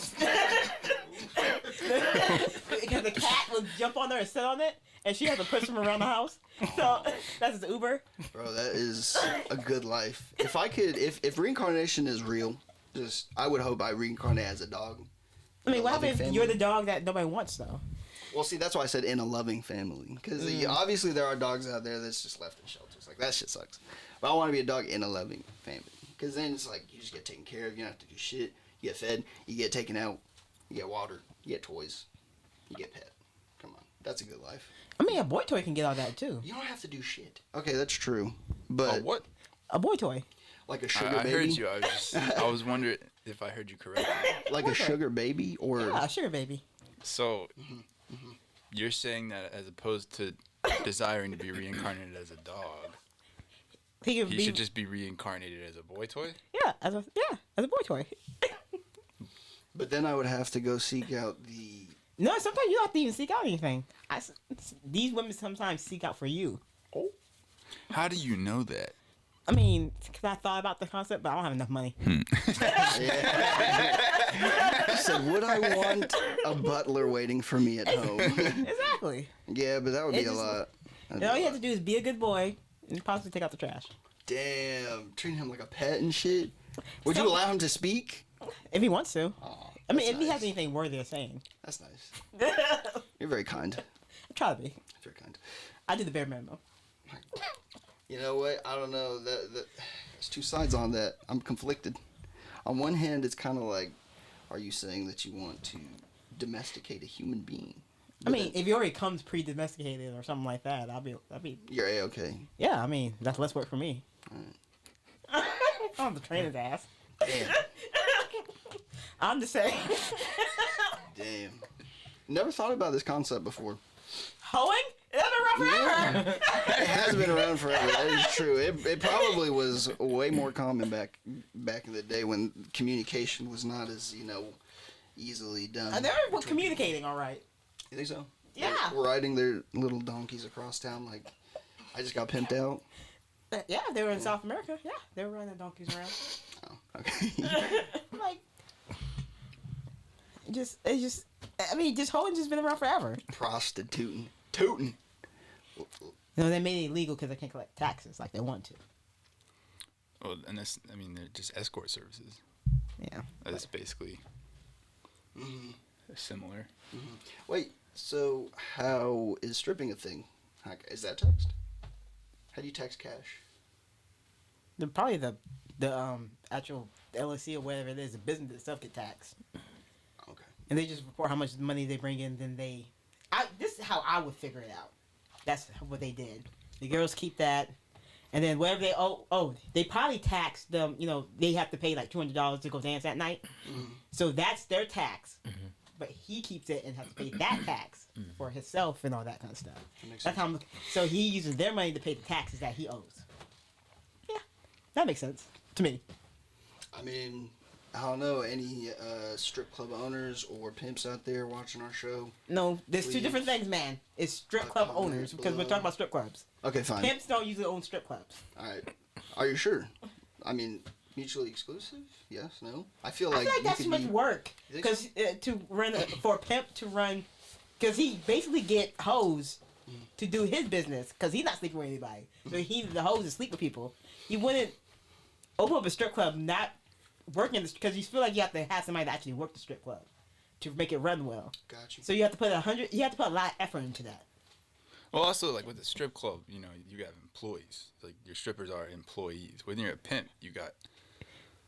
Because the cat would jump on there and sit on it, and she has to push him around the house. So that's his Uber. Bro, that is a good life. If I could, if reincarnation is real, I would hope I reincarnate as a dog. I mean, A what loving happens if family. you're the dog that nobody wants, though? Well, see, that's why I said in a loving family. Because obviously there are dogs out there that's just left in shelters. Like, that shit sucks. But I want to be a dog in a loving family. Because then it's like, you just get taken care of. You don't have to do shit. You get fed. You get taken out. You get water. You get toys. You get pet. Come on. That's a good life. I mean, a boy toy can get all that, too. You don't have to do shit. Okay, that's true. But Oh, what? A boy toy. like a sugar I baby? heard you. I was wondering if I heard you correctly. Like a sugar baby? Or Yeah, sugar baby. So, you're saying that as opposed to desiring to be reincarnated as a dog, He could he be, should just be reincarnated as a boy toy? as a boy toy. But then I would have to go seek out the... No, sometimes you don't have to even seek out anything. These women sometimes seek out for you. How do you know that? I mean, because I thought about the concept, but I don't have enough money. She said, would I want a butler waiting for me at home? Exactly. Yeah, but that would be It a just- lot. That'd be All a you have lot. to do is be a good boy and possibly take out the trash. Damn, treating him like a pet and shit. Would you Some- allow him to speak? If he wants to. Aw, I mean, that's if he has nice. anything worthy of saying. That's nice. You're very kind. Try to be. Very kind. I do the bare minimum. You know what? I don't know. There's two sides on that. I'm conflicted. On one hand, it's kind of like, are you saying that you want to domesticate a human being? I mean, if he already comes pre-domesticated or something like that, I'll be. You're A-okay. Yeah, I mean, that's less work for me. I don't have to train his ass. Damn. I'm just saying. Damn. Never thought about this concept before. Hoeing? It's been around forever. It has been around forever. That is true. It probably was way more common back in the day when communication was not as easily done. They were communicating all right. You think so? Yeah. They're riding their little donkeys across town like I just got pimped out. Yeah, they were in South America. Yeah, they were riding their donkeys around. Oh, okay. Like, just hoeing just been around forever. Prostituting. Tooting. They made it illegal because they can't collect taxes like they want to. Well, and they're just escort services. Yeah. That's basically similar. Mm-hmm. Wait, so how is stripping a thing? Is that text? How do you text cash? Probably the actual LLC or whatever it is, the business itself get taxed. Okay. And they just report how much money they bring in, then this is how I would figure it out. That's what they did. The girls keep that, and then whatever they they probably tax them. They have to pay like $200 to go dance that night. Mm-hmm. So that's their tax. Mm-hmm. But he keeps it and has to pay that tax for himself and all that kind of stuff. That's how. So he uses their money to pay the taxes that he owes. Yeah, that makes sense to me. I mean, I don't know any strip club owners or pimps out there watching our show. No, there's two different things, man. It's strip club owners because we're talking about strip clubs. Okay, fine. Pimps don't usually own strip clubs. All right. Are you sure? I mean, mutually exclusive? Yes, no? I feel like that's too much work because for a pimp to run, because he basically get hoes to do his business because he's not sleeping with anybody. So the hoes to sleep with people. He wouldn't open up a strip club not working because you feel like you have to have somebody to actually work the strip club to make it run well. Gotcha. So you have to put a lot of effort into that. Well, also, like with the strip club, you have employees. Like your strippers are employees. When you're a pimp, you got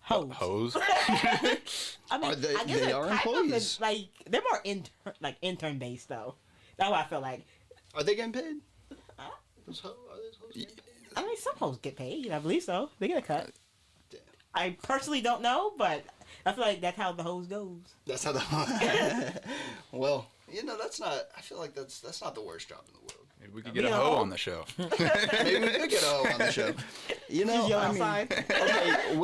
hoes. I mean, I guess they are employees. Like they're more intern based though. That's what I feel like. Are they getting paid? Are those hoes getting paid? I mean, some hoes get paid. I believe so. They get a cut. Damn. I personally don't know, but I feel like that's how the hose goes. That's how the. Well, that's not. I feel like that's not the worst job in the world. Maybe we could get a hoe on the show. Maybe we could get a hoe on the show. Okay,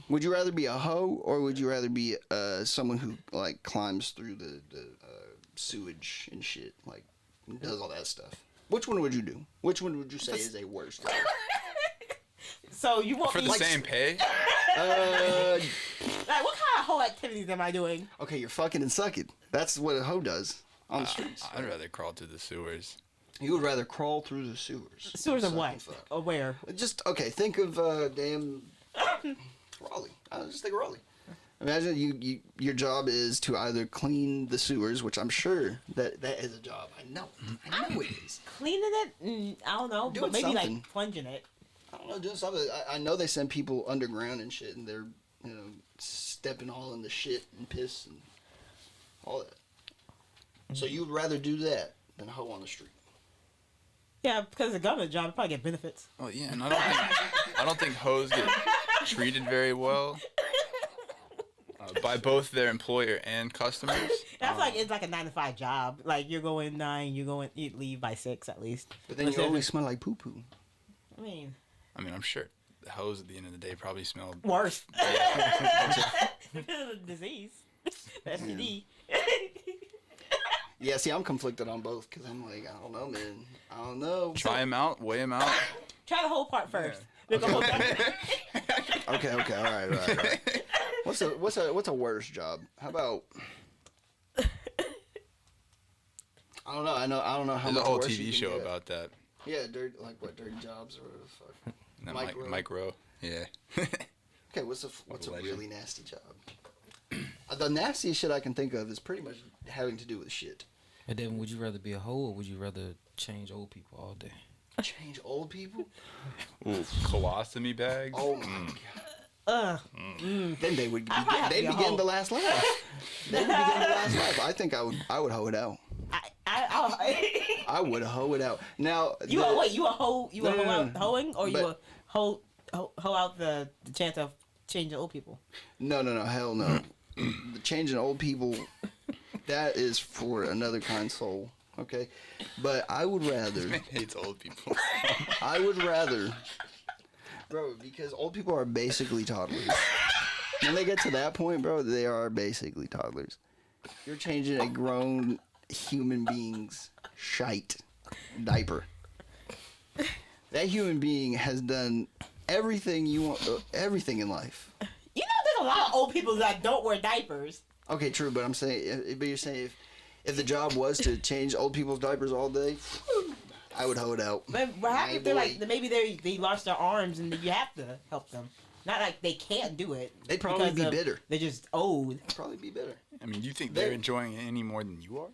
would you rather be a hoe or would you rather be someone who like climbs through the sewage and shit, like does all that stuff? Which one would you do? Which one would you say is a worse job? So you want for the same pay? Like what kind of hoe activities am I doing? Okay, you're fucking and sucking. That's what a hoe does on the streets. I'd rather crawl through the sewers. You would rather crawl through the sewers. Sewers of what? Or where? Just okay. Think of damn Raleigh. Just think of Raleigh. Imagine your job is to either clean the sewers, which I'm sure that is a job. I know it is. Cleaning it? I don't know, but maybe something. Like plunging it. I don't know, doing something. I know they send people underground and shit, and they're stepping all in the shit and piss and all that. So you'd rather do that than hoe on the street? Yeah, because it's a government job, you probably get benefits. Oh yeah, and I don't think hoes get treated very well by both their employer and customers. I feel like it's like a 9 to 5 job. Like you go in 9, you leave by 6 at least. But then you always smell like poo poo. I mean, I'm sure the hoes at the end of the day probably smell worse. Yeah. Disease, STD. Yeah, see, I'm conflicted on both because I'm like, I don't know, man. I don't know. Try them out, weigh them out. Try the whole part first. Yeah. Okay, all right. What's a worse job? How about? I don't know. I don't know how There's much a whole worse TV you can show get. about that. Yeah, dirty jobs or whatever the fuck. Micro. Yeah. Okay, what's a really nasty job? The nastiest shit I can think of is pretty much having to do with shit. And then, would you rather be a hoe or would you rather change old people all day? Change old people? Ooh, colostomy bags. Oh my god. Then they would begin the last laugh. They would begin the last laugh. I think I would hoe it out. I would hoe it out. Now you a hoe? You a hoe out hoeing, or you a hoe out the chance of changing old people? No, hell no. the changing old people, that is for another kind soul. Okay, but I would rather. Man hates old people. I would rather, bro, because old people are basically toddlers. When they get to that point, bro, they are basically toddlers. You're changing a grown human being's shite diaper. That human being has done everything you want, everything in life. You know, there's a lot of old people that don't wear diapers. Okay, true, but I'm saying, but you're saying if the job was to change old people's diapers all day, I would hoe it out. But what happens Hey, if they're boy. like maybe they lost their arms and you have to help them? Not like they can't do it. They'd probably because be bitter. They're just old. Probably be better. I mean, you think they're enjoying it any more than you are?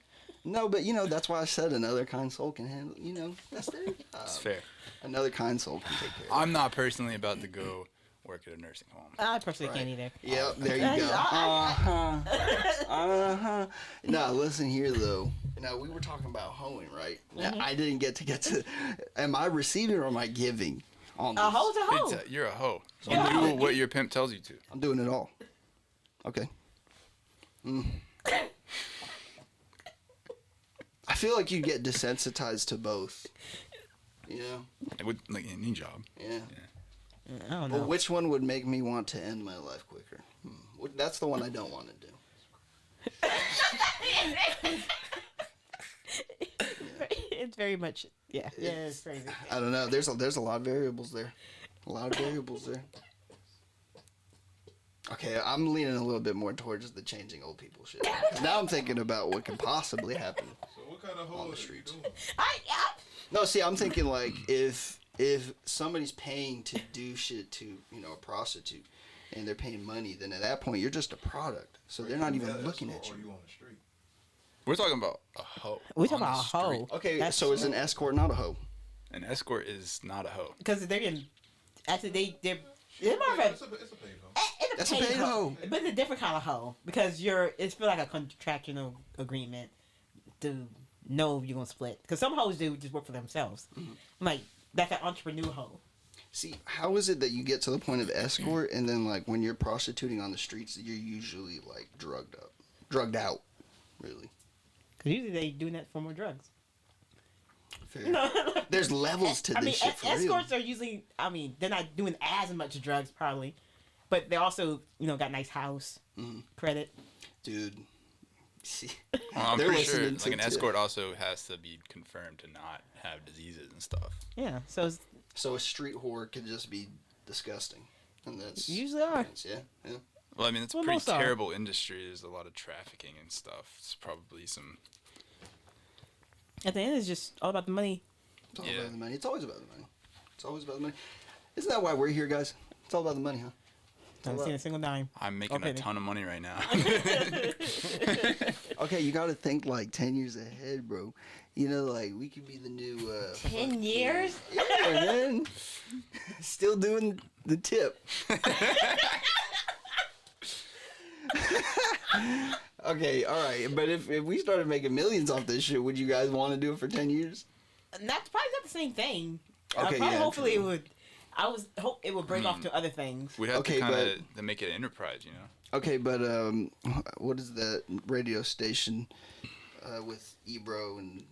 No, but that's why I said another kind soul can handle. That's their job. It's fair. Another kind soul can take care of it. I'm not personally about to go work at a nursing home. I personally can't either. Yep, there you go. Now listen here though. Now we were talking about hoeing, right? Now, I didn't get to. Am I receiving or am I giving? On this? A hoe's a hoe. You're a hoe. So Yeah. do what your pimp tells you to. I'm doing it all. Okay. I feel like you get desensitized to both. It would, like any job. Yeah. I don't know. Well, which one would make me want to end my life quicker? That's the one I don't want to do. It's very much it's crazy. I don't know. There's a lot of variables there. Okay, I'm leaning a little bit more towards the changing old people shit. Now I'm thinking about what could possibly happen. So what kind of On hole the are you streets. doing? No, see, I'm thinking like if somebody's paying to do shit to a prostitute, and they're paying money, then at that point you're just a product. So they're not even Yeah, looking that's at or you. on the street? We're talking about a hoe. We talking on about a the street. hoe. Okay, That's- so is an escort not a hoe? An escort is not a hoe. Because they're getting actually they're more of a It's a paid hoe. That's a paid hoe. but it's a different kind of hoe because it's feel like a contractual agreement to know you're gonna split. Because some hoes do just work for themselves. Like that's an entrepreneur hoe. See, how is it that you get to the point of escort, and then like when you're prostituting on the streets, you're usually like drugged out, really? Because usually they doing that for more drugs. Fair. There's levels to this shit for real. escorts are usually. I mean, they're not doing as much drugs probably, but they also got nice house credit. Dude. See, Well, I'm they're pretty sure listening like to an escort also has to be confirmed to not have diseases and stuff. Yeah, so it's So a street whore could just be disgusting, and that's usually are. yeah. Well, I mean, it's a Well, pretty most are. terrible industry. There's a lot of trafficking and stuff. It's probably some. At the end, it's just all about the money. It's all Yeah. about the money. It's always about the money. It's always about the money. Isn't that why we're here, guys? It's all about the money, huh? Not seeing a single dime. I'm making Okay, a then. ton of money right now. Okay, you got to think like 10 years ahead, bro. Like we could be the new 10 years? Yeah, man. Still doing the tip. Okay, all right. But if we started making millions off this shit, would you guys want to do it for 10 years? And that's probably not the same thing. Okay, probably yeah, hopefully true. it would. Hope it would break off to other things. We have Okay, to kind but- of to make it an enterprise, you know. Okay, but what is that radio station with Ebro and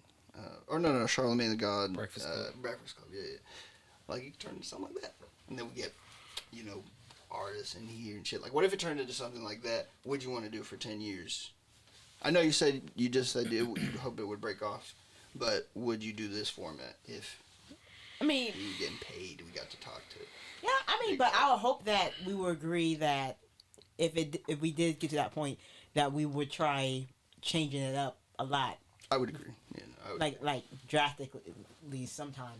or no, Charlemagne the God, Breakfast Club. Breakfast Club, yeah. Like you could turn into something like that, and then we get artists in here and shit. Like, what if it turned into something like that? Would you want to do it for 10 years? I know you just said you hope it would break off, but would you do this format if I mean, you were getting paid? We got to talk to. yeah, I mean, but I would hope that we would agree that if we did get to that point, that we would try changing it up a lot, I would agree. Yeah, I would. like drastically sometimes,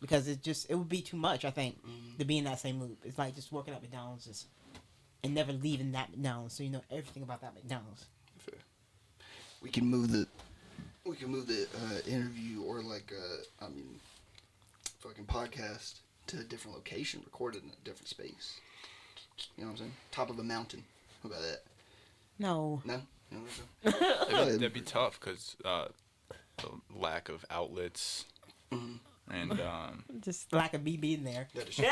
because it would be too much. I think to be in that same loop. It's like just working at McDonald's and never leaving that McDonald's, so you know everything about that McDonald's. Fair. We can move the interview or fucking podcast to a different location, recorded in a different space. You know what I'm saying? Top of a mountain. How about that? No. No? You know what I'm saying? That'd be tough because the lack of outlets and Just lack of me being there. That is true.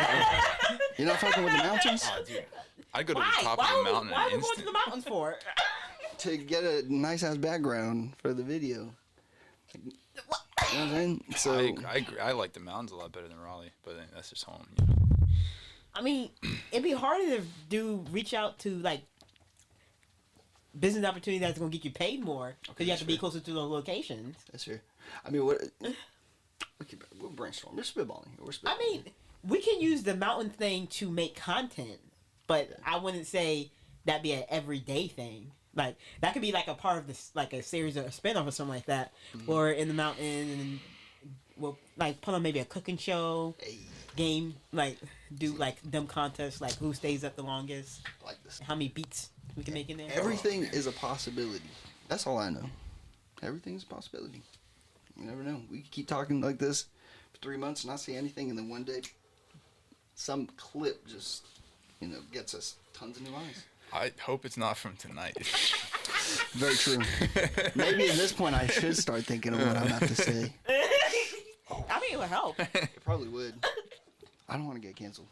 You're not fucking with the mountains? oh, dude, I'd go to Why? the top Why of the would we- mountain why in are an we going to instant. the mountains for? To get a nice ass background for the video. You know what I'm saying? So I agree. I like the mountains a lot better than Raleigh, but that's just home. You know? I mean, it'd be harder to reach out to like business opportunity that's gonna get you paid more because you have to be closer to those locations. that's fair. I mean, what? We'll brainstorm. We're spitballing. We're spitballing. I mean, we can use the mountain thing to make content, but I wouldn't say that'd be an everyday thing. Like that could be like a part of this, like a series or a spinoff or something like that, or in the mountain, and we'll like put on maybe a cooking show, game, like do like them contests, like who stays up the longest, like this. how many beats we can make in there. Everything is a possibility. That's all I know. Everything's a possibility. You never know. We could keep talking like this for 3 months and not see anything, and then one day, some clip just, gets us tons of new eyes. I hope it's not from tonight. Very true. Maybe at this point I should start thinking of what I'm about to say. I mean, it would help. It probably would. I don't want to get canceled.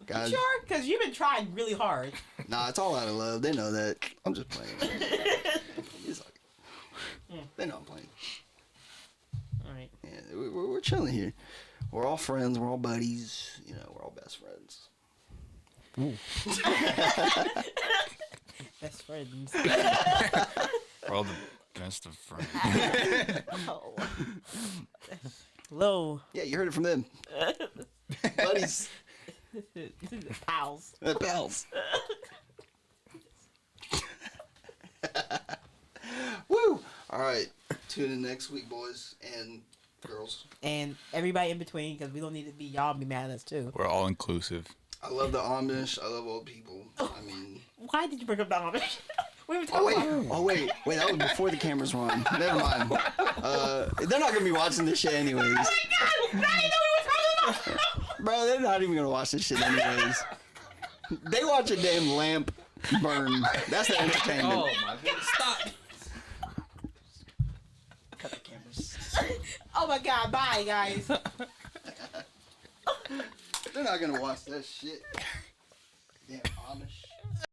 Guys, Sure, because you've been trying really hard. nah, it's all out of love. They know that. I'm just playing. It's like, they know I'm playing. All right. Yeah, we're chilling here. We're all friends. We're all buddies. We're all best friends. Best friends. We're all the best of friends. Oh. Hello. Yeah, you heard it from them. Buddies. Pals. Pals. Woo! All right. Tune in next week, boys and girls. And everybody in between, because we don't need to be y'all be mad at us too. We're all inclusive. I love the Amish. I love old people. I mean... Why did you bring up the Amish? We were Oh, wait. talking about. Oh, wait. Wait, that was before the cameras were on. Never mind. They're not going to be watching this shit anyways. Oh my God! I didn't know we were talking about. Bro, they're not even going to watch this shit anyways. They watch a damn lamp burn. That's the entertainment. Oh my god! Stop. Cut the cameras. Oh my God! Bye, guys. They're not going to watch that shit. Damn Amish.